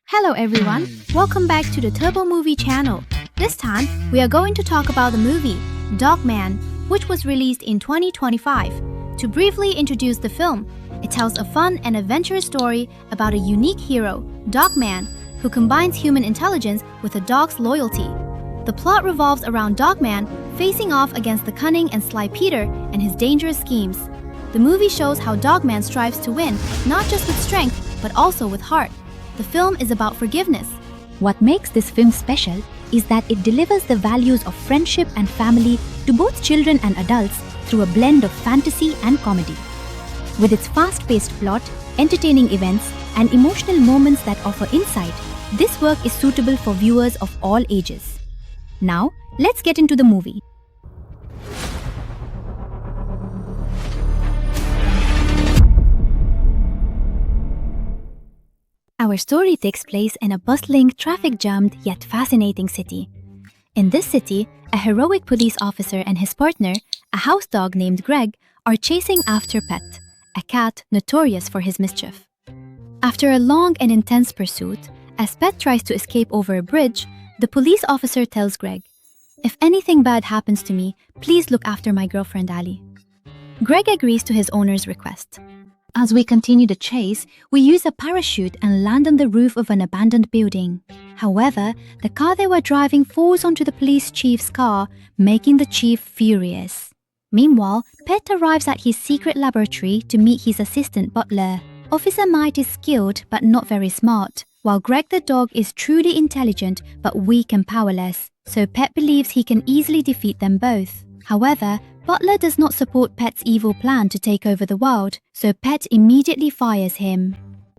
Hello everyone, welcome back to the Turbo Movie channel. This time, we are going to talk about the movie Dogman, which was released in 2025. To briefly introduce the film, it tells a fun and adventurous story about a unique hero, Dogman, who combines human intelligence with a dog's loyalty. The plot revolves around Dogman facing off against the cunning and sly Peter and his dangerous schemes. The movie shows how Dogman strives to win, not just with strength, but also with heart. The film is about forgiveness. What makes this film special is that it delivers the values of friendship and family to both children and adults through a blend of fantasy and comedy. With its fast-paced plot, entertaining events, and emotional moments that offer insight, this work is suitable for viewers of all ages. Now, let's get into the movie. Our story takes place in a bustling, traffic-jammed yet fascinating city. In this city, a heroic police officer and his partner, a house dog named Greg, are chasing after Pet, a cat notorious for his mischief. After a long and intense pursuit, as Pet tries to escape over a bridge, the police officer tells Greg, "If anything bad happens to me, please look after my girlfriend Ali." Greg agrees to his owner's request. As we continue the chase, we use a parachute and land on the roof of an abandoned building. However, the car they were driving falls onto the police chief's car, making the chief furious. Meanwhile, Pet arrives at his secret laboratory to meet his assistant butler. Officer Might is skilled but not very smart, while Greg the dog is truly intelligent but weak and powerless, so Pet believes he can easily defeat them both. However, Butler does not support Pet's evil plan to take over the world, so Pet immediately fires him.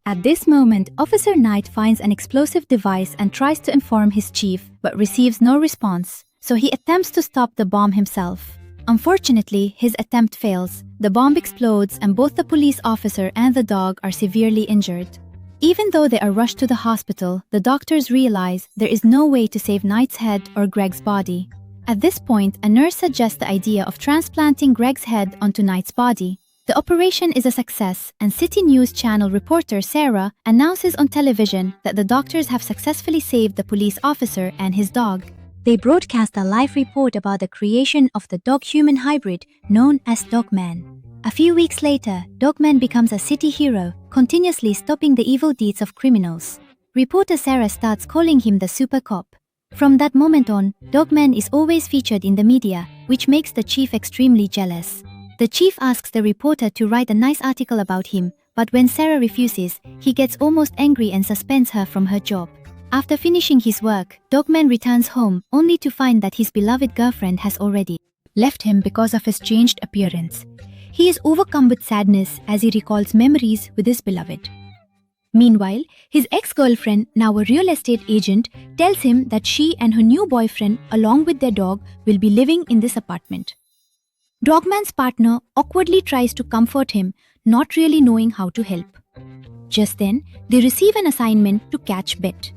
At this moment, Officer Knight finds an explosive device and tries to inform his chief, but receives no response, so he attempts to stop the bomb himself. Unfortunately, his attempt fails. The bomb explodes and both the police officer and the dog are severely injured. Even though they are rushed to the hospital, the doctors realize there is no way to save Knight's head or Greg's body. At this point, a nurse suggests the idea of transplanting Greg's head onto Knight's body. The operation is a success, and City News Channel reporter Sarah announces on television that the doctors have successfully saved the police officer and his dog. They broadcast a live report about the creation of the dog-human hybrid known as Dogman. A few weeks later, Dogman becomes a city hero, continuously stopping the evil deeds of criminals. Reporter Sarah starts calling him the super cop. From that moment on, Dogman is always featured in the media, which makes the chief extremely jealous. The chief asks the reporter to write a nice article about him, but when Sarah refuses, he gets almost angry and suspends her from her job. After finishing his work, Dogman returns home only to find that his beloved girlfriend has already left him because of his changed appearance. He is overcome with sadness as he recalls memories with his beloved. Meanwhile, his ex-girlfriend, now a real estate agent, tells him that she and her new boyfriend, along with their dog, will be living in this apartment. Dogman's partner awkwardly tries to comfort him, not really knowing how to help. Just then, they receive an assignment to catch Bet.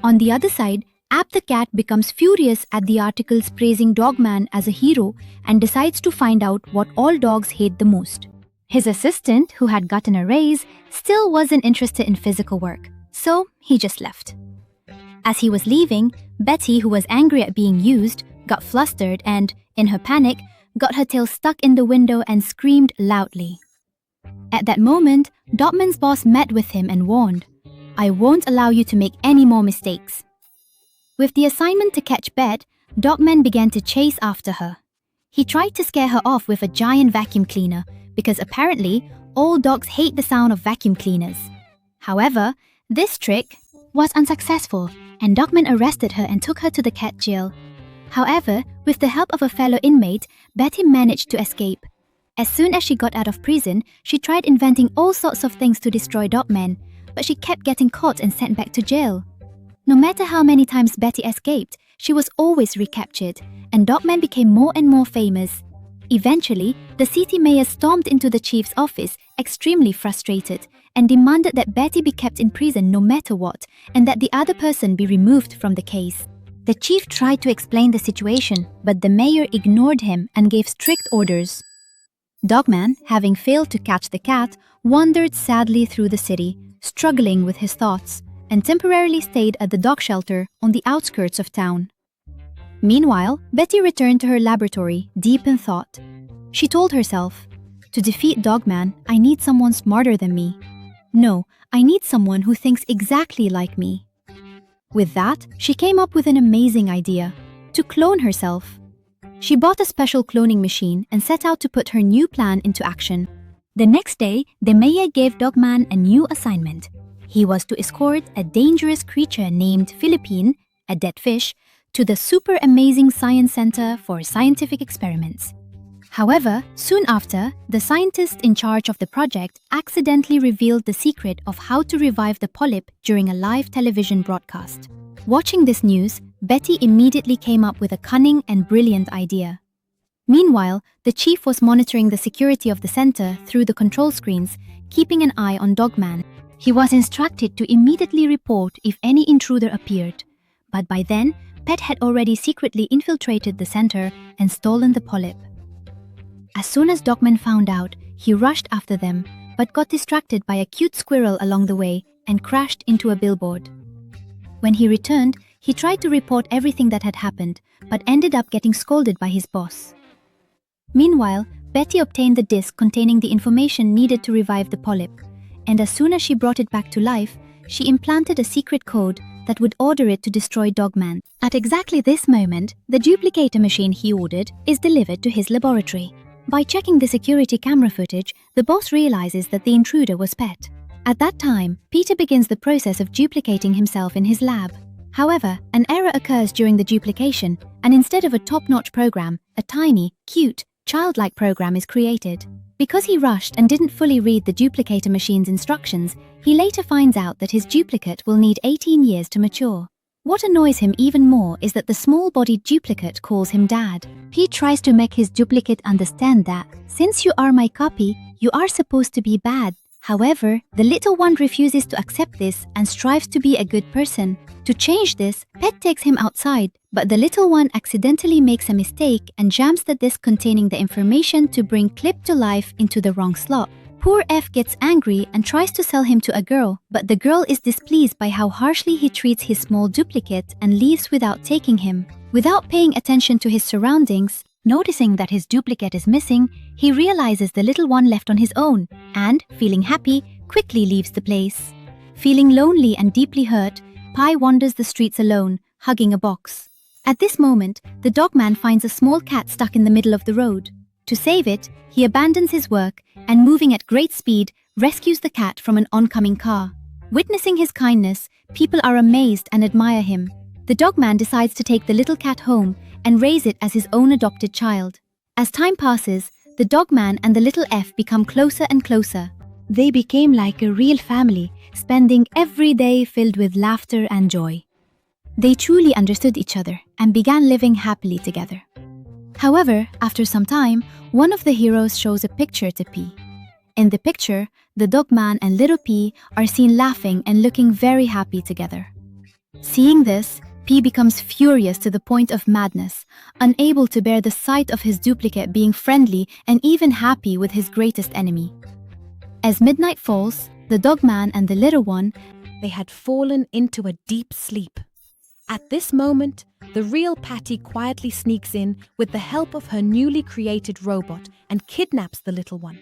On the other side, App the cat becomes furious at the articles praising Dogman as a hero and decides to find out what all dogs hate the most. His assistant, who had gotten a raise, still wasn't interested in physical work, so he just left. As he was leaving, Betty, who was angry at being used, got flustered and, in her panic, got her tail stuck in the window and screamed loudly. At that moment, Dogman's boss met with him and warned, "I won't allow you to make any more mistakes." With the assignment to catch Bet, Dogman began to chase after her. He tried to scare her off with a giant vacuum cleaner, because apparently, all dogs hate the sound of vacuum cleaners. However, this trick was unsuccessful, and Dogman arrested her and took her to the cat jail. However, with the help of a fellow inmate, Betty managed to escape. As soon as she got out of prison, she tried inventing all sorts of things to destroy Dogman, but she kept getting caught and sent back to jail. No matter how many times Betty escaped, she was always recaptured, and Dogman became more and more famous. Eventually, the city mayor stormed into the chief's office, extremely frustrated, and demanded that Betty be kept in prison no matter what, and that the other person be removed from the case. The chief tried to explain the situation, but the mayor ignored him and gave strict orders. Dogman, having failed to catch the cat, wandered sadly through the city, struggling with his thoughts, and temporarily stayed at the dog shelter on the outskirts of town. Meanwhile, Betty returned to her laboratory, deep in thought. She told herself, "To defeat Dogman, I need someone smarter than me. No, I need someone who thinks exactly like me." With that, she came up with an amazing idea: to clone herself. She bought a special cloning machine and set out to put her new plan into action. The next day, the mayor gave Dogman a new assignment. He was to escort a dangerous creature named Philippine, a dead fish, to the super amazing science center for scientific experiments. However, soon after, the scientist in charge of the project accidentally revealed the secret of how to revive the polyp during a live television broadcast. Watching this news, Betty immediately came up with a cunning and brilliant idea. Meanwhile, the chief was monitoring the security of the center through the control screens, keeping an eye on Dogman. He was instructed to immediately report if any intruder appeared. But by then, Pet had already secretly infiltrated the center and stolen the polyp. As soon as Dogman found out, he rushed after them, but got distracted by a cute squirrel along the way and crashed into a billboard. When he returned, he tried to report everything that had happened, but ended up getting scolded by his boss. Meanwhile, Betty obtained the disc containing the information needed to revive the polyp, and as soon as she brought it back to life, she implanted a secret code that would order it to destroy Dogman. At exactly this moment, the duplicator machine he ordered is delivered to his laboratory. By checking the security camera footage, the boss realizes that the intruder was Pet. At that time, Peter begins the process of duplicating himself in his lab. However, an error occurs during the duplication, and instead of a top-notch program, a tiny, cute, childlike program is created. Because he rushed and didn't fully read the duplicator machine's instructions, he later finds out that his duplicate will need 18 years to mature. What annoys him even more is that the small-bodied duplicate calls him Dad. He tries to make his duplicate understand that, since you are my copy, you are supposed to be bad. However, the little one refuses to accept this and strives to be a good person. To change this, Pet takes him outside, but the little one accidentally makes a mistake and jams the disc containing the information to bring Clip to life into the wrong slot. Poor F gets angry and tries to sell him to a girl, but the girl is displeased by how harshly he treats his small duplicate and leaves without taking him. Without paying attention to his surroundings, noticing that his duplicate is missing, he realizes the little one left on his own and, feeling happy, quickly leaves the place. Feeling lonely and deeply hurt, Pi wanders the streets alone, hugging a box. At this moment, the Dogman finds a small cat stuck in the middle of the road. To save it, he abandons his work and, moving at great speed, rescues the cat from an oncoming car. Witnessing his kindness, people are amazed and admire him. The Dogman decides to take the little cat home and raise it as his own adopted child. As time passes, the Dogman and the little F become closer and closer. They became like a real family, spending every day filled with laughter and joy. They truly understood each other and began living happily together. However, after some time, one of the heroes shows a picture to P. In the picture, the Dogman and little P are seen laughing and looking very happy together. Seeing this, P becomes furious to the point of madness, unable to bear the sight of his duplicate being friendly and even happy with his greatest enemy. As midnight falls, the Dogman and the little one, they had fallen into a deep sleep. At this moment, the real Patty quietly sneaks in with the help of her newly created robot and kidnaps the little one.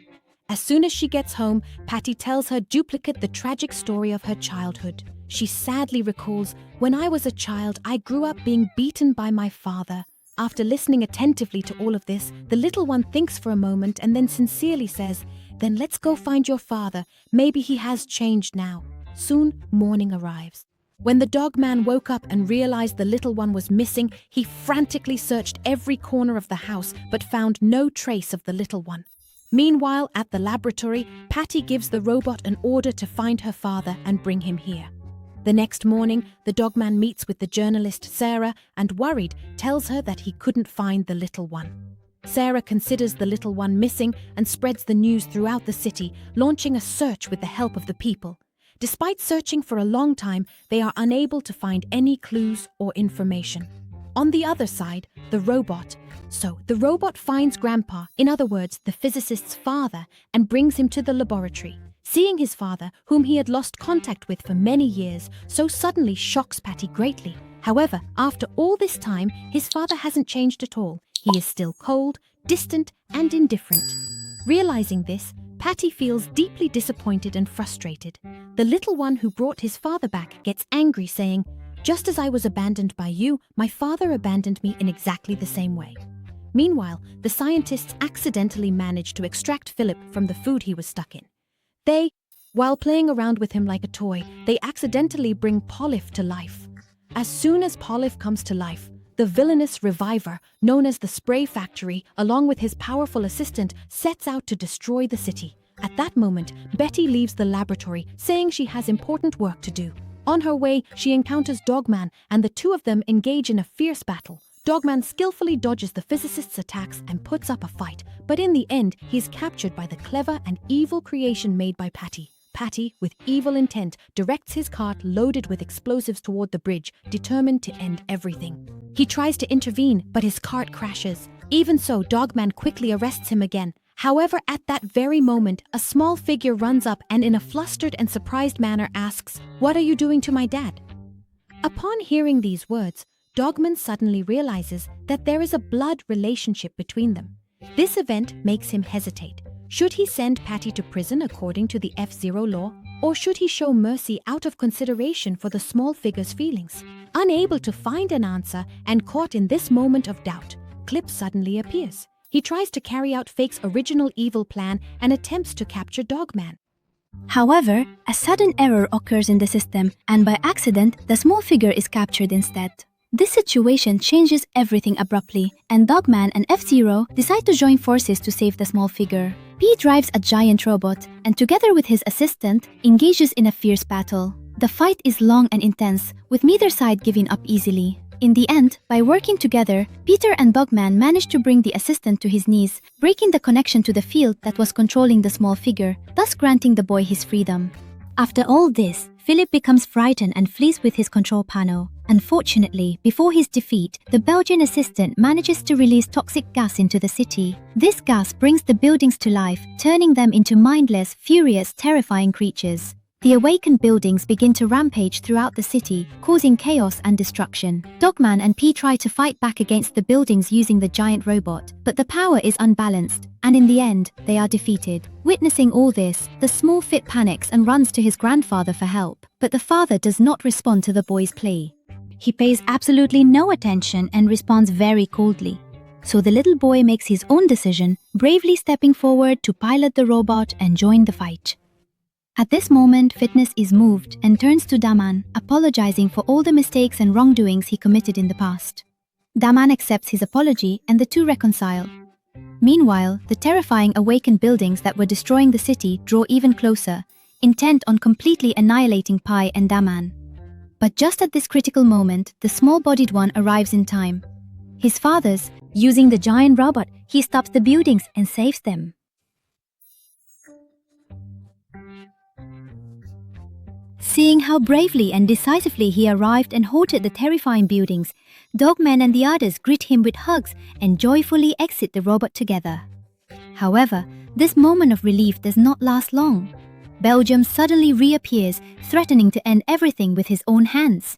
As soon as she gets home, Patty tells her duplicate the tragic story of her childhood. She sadly recalls, "When I was a child, I grew up being beaten by my father." After listening attentively to all of this, the little one thinks for a moment and then sincerely says, "Then let's go find your father. Maybe he has changed now." Soon, morning arrives. When the Dogman woke up and realized the little one was missing, he frantically searched every corner of the house but found no trace of the little one. Meanwhile, at the laboratory, Patty gives the robot an order to find her father and bring him here. The next morning, the Dogman meets with the journalist Sarah and, worried, tells her that he couldn't find the little one. Sarah considers the little one missing and spreads the news throughout the city, launching a search with the help of the people. Despite searching for a long time, they are unable to find any clues or information. On the other side, the robot finds Grandpa, in other words, the physicist's father, and brings him to the laboratory. Seeing his father, whom he had lost contact with for many years, so suddenly shocks Patty greatly. However, after all this time, his father hasn't changed at all. He is still cold, distant, and indifferent. Realizing this, Patty feels deeply disappointed and frustrated. The little one who brought his father back gets angry, saying, "Just as I was abandoned by you, my father abandoned me in exactly the same way." Meanwhile, the scientists accidentally manage to extract Philip from the food he was stuck in. While playing around with him like a toy, they accidentally bring Polif to life. As soon as Polif comes to life, the villainous reviver, known as the Spray Factory, along with his powerful assistant, sets out to destroy the city. At that moment, Betty leaves the laboratory, saying she has important work to do. On her way, she encounters Dogman, and the two of them engage in a fierce battle. Dogman skillfully dodges the physicist's attacks and puts up a fight, but in the end, he is captured by the clever and evil creation made by Patty. Patty, with evil intent, directs his cart loaded with explosives toward the bridge, determined to end everything. He tries to intervene, but his cart crashes. Even so, Dogman quickly arrests him again. However, at that very moment, a small figure runs up and in a flustered and surprised manner asks, "What are you doing to my dad?" Upon hearing these words, Dogman suddenly realizes that there is a blood relationship between them. This event makes him hesitate. Should he send Patty to prison according to the F-Zero law, or should he show mercy out of consideration for the small figure's feelings? Unable to find an answer and caught in this moment of doubt, Clip suddenly appears. He tries to carry out Fake's original evil plan and attempts to capture Dogman. However, a sudden error occurs in the system, and by accident, the small figure is captured instead. This situation changes everything abruptly, and Dogman and F-Zero decide to join forces to save the small figure. P drives a giant robot, and together with his assistant, engages in a fierce battle. The fight is long and intense, with neither side giving up easily. In the end, by working together, Peter and Dogman manage to bring the assistant to his knees, breaking the connection to the field that was controlling the small figure, thus granting the boy his freedom. After all this, Philip becomes frightened and flees with his control panel. Unfortunately, before his defeat, the Belgian assistant manages to release toxic gas into the city. This gas brings the buildings to life, turning them into mindless, furious, terrifying creatures. The awakened buildings begin to rampage throughout the city, causing chaos and destruction. Dogman and P try to fight back against the buildings using the giant robot, but the power is unbalanced, and in the end, they are defeated. Witnessing all this, the small Fit panics and runs to his grandfather for help, but the father does not respond to the boy's plea. He pays absolutely no attention and responds very coldly. So the little boy makes his own decision, bravely stepping forward to pilot the robot and join the fight. At this moment, Fitness is moved and turns to Daman, apologizing for all the mistakes and wrongdoings he committed in the past. Daman accepts his apology and the two reconcile. Meanwhile, the terrifying awakened buildings that were destroying the city draw even closer, intent on completely annihilating Pi and Daman. But just at this critical moment, the small-bodied one arrives in time. His father's, using the giant robot, he stops the buildings and saves them. Seeing how bravely and decisively he arrived and halted the terrifying buildings, Dogman and the others greet him with hugs and joyfully exit the robot together. However, this moment of relief does not last long. Belgium suddenly reappears, threatening to end everything with his own hands.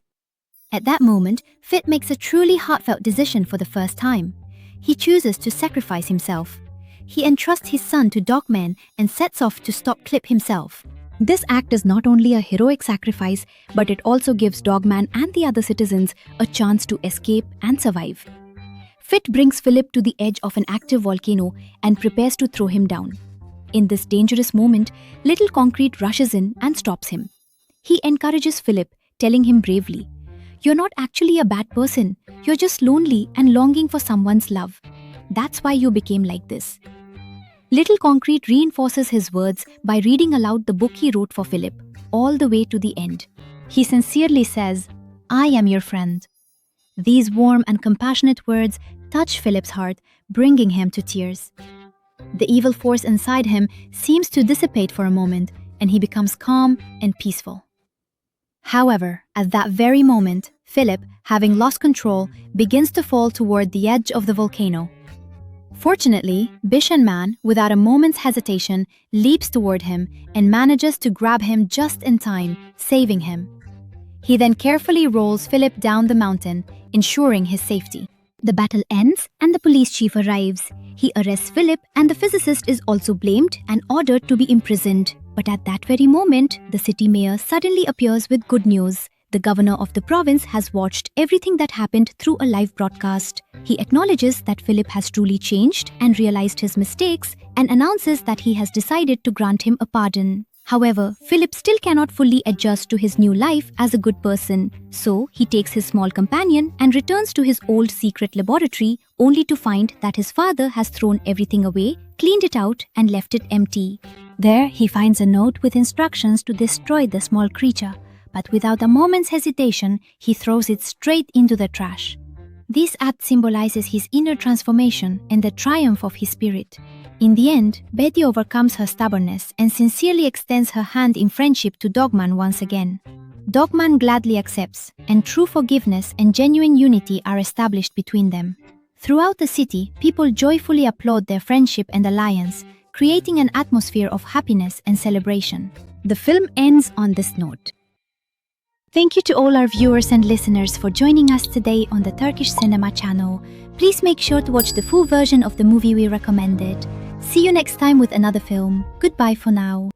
At that moment, Fit makes a truly heartfelt decision for the first time. He chooses to sacrifice himself. He entrusts his son to Dogman and sets off to stop Clip himself. This act is not only a heroic sacrifice, but it also gives Dogman and the other citizens a chance to escape and survive. Fit brings Philip to the edge of an active volcano and prepares to throw him down. In this dangerous moment, Little Concrete rushes in and stops him. He encourages Philip, telling him bravely, "You're not actually a bad person. You're just lonely and longing for someone's love. That's why you became like this." Little Concrete reinforces his words by reading aloud the book he wrote for Philip, all the way to the end. He sincerely says, "I am your friend." These warm and compassionate words touch Philip's heart, bringing him to tears. The evil force inside him seems to dissipate for a moment, and he becomes calm and peaceful. However, at that very moment, Philip, having lost control, begins to fall toward the edge of the volcano. Fortunately, Bishan Man, without a moment's hesitation, leaps toward him and manages to grab him just in time, saving him. He then carefully rolls Philip down the mountain, ensuring his safety. The battle ends and the police chief arrives. He arrests Philip and the physicist is also blamed and ordered to be imprisoned. But at that very moment, the city mayor suddenly appears with good news. The governor of the province has watched everything that happened through a live broadcast. He acknowledges that Philip has truly changed and realized his mistakes and announces that he has decided to grant him a pardon. However, Philip still cannot fully adjust to his new life as a good person. So, he takes his small companion and returns to his old secret laboratory only to find that his father has thrown everything away, cleaned it out and left it empty. There, he finds a note with instructions to destroy the small creature, but without a moment's hesitation, he throws it straight into the trash. This act symbolizes his inner transformation and the triumph of his spirit. In the end, Betty overcomes her stubbornness and sincerely extends her hand in friendship to Dogman once again. Dogman gladly accepts, and true forgiveness and genuine unity are established between them. Throughout the city, people joyfully applaud their friendship and alliance, creating an atmosphere of happiness and celebration. The film ends on this note. Thank you to all our viewers and listeners for joining us today on the Turkish Cinema channel. Please make sure to watch the full version of the movie we recommended. See you next time with another film. Goodbye for now.